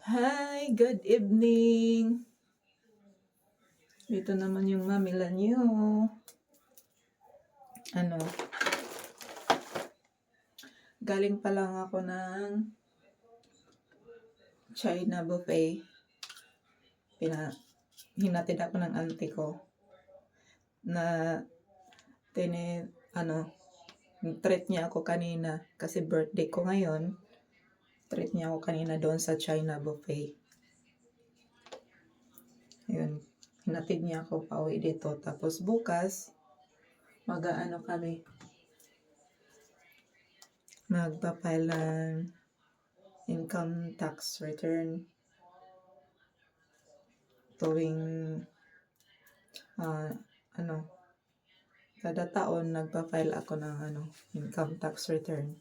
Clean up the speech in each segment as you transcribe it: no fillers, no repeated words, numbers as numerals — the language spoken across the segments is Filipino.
Hi, good evening. Dito naman yung mamila niyo. Ano, galing pa lang ako ng China buffet. Hinatid ako ng auntie ko na ano, treat niya ako kanina kasi birthday ko ngayon. Treat niya ako kanina doon sa China buffet. Yun, hinatid niya ako pauwi dito. Tapos bukas, mag-aano kami, magpa-file ng income tax return tuwing ano, kada taon nagpa-file ako ng income tax return.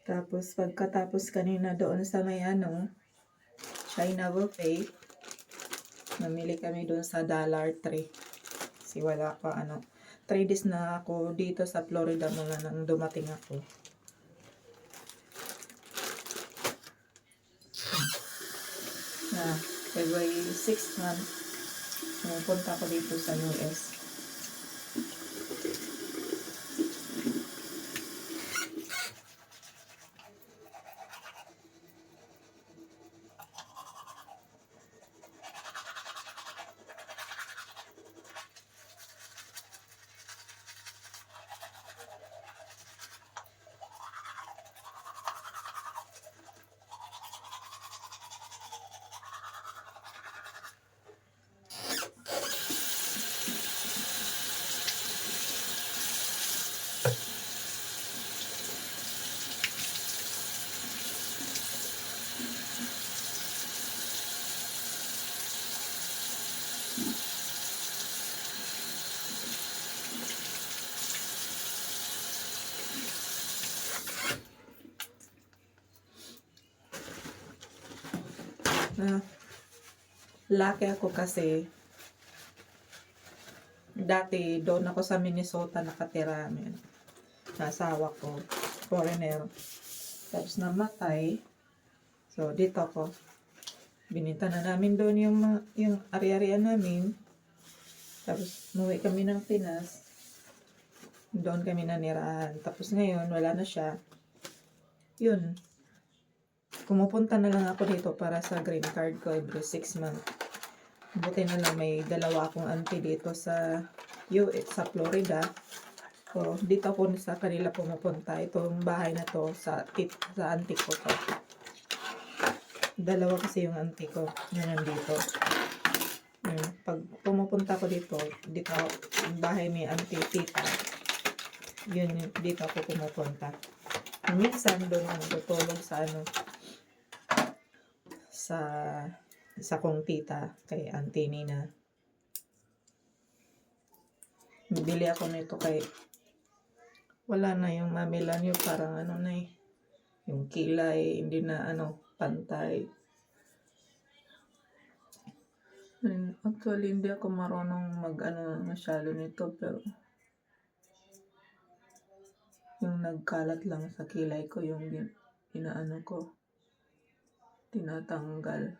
Tapos pagkatapos kanina doon sa may China buffet, namili kami doon sa Dollar Tree. Kasi wala pa 3 days na ako dito sa Florida mula nang dumating ako. February 6 month, pumunta ako dito sa US. Lucky ako kasi dati doon ako sa Minnesota nakatira. Nasawa ko, foreigner. Tapos namatay. So dito ako. Binenta na namin doon yung ari-arian namin. Tapos umuwi kami ng Pinas. Doon kami nanirahan. Tapos ngayon wala na siya. Yun. Pumupunta na lang ako dito para sa green card ko every 6 months. Buti na lang may dalawa akong auntie dito sa US, sa Florida. So, dito ako sa kanila pumupunta. Itong bahay na to sa auntie ko to. Dalawa kasi yung auntie ko na nandito. Pag pumupunta ko dito yung bahay ni auntie tita. Yun, dito ako pumupunta. Minsan doon ako tutulog sa kong tita kay auntie Nina. Bili ako nito kay wala na yung mamilan yung parang yung kilay hindi na pantay. Actually hindi ako marunong masyado nito, pero yung nagkalat lang sa kilay ko yung tinatanggal.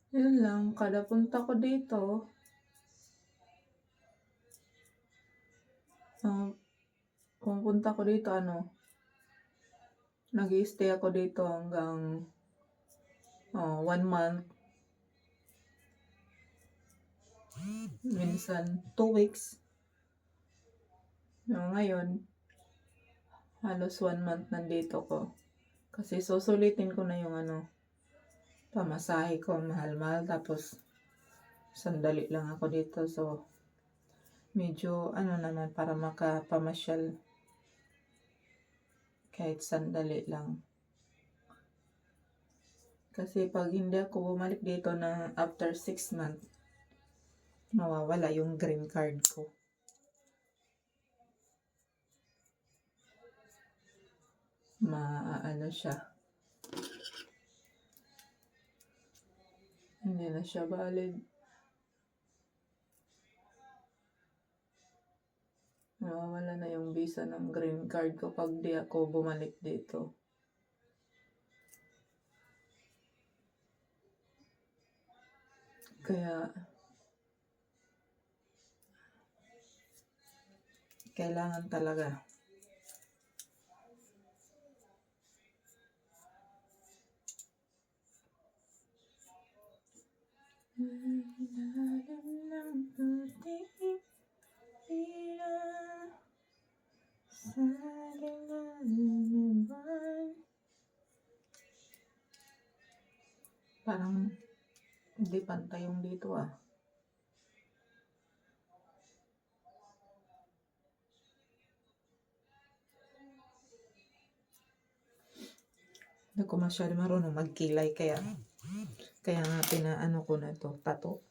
Yun lang, kada punta ko dito, pumunta ko dito, nag-i-stay ako dito hanggang 1 month. Minsan 2 weeks. Ngayon, Halos 1 month nandito ko. Kasi susulitin ko na yung pamasahe ko, mahal-mahal. Tapos, sandali lang ako dito. So, medyo naman para makapamasyal kahit sandali lang. Kasi pag hindi ako bumalik dito na after 6 months, mawawala yung green card ko. Siya. Hindi na siya valid. Mawawala na yung visa ng green card ko pag di ako bumalik dito. Kaya, kailangan talaga. Parang hindi pantay yung dito Hindi ko masyado marunong magkilay kaya nga pinaano ko na to, tato.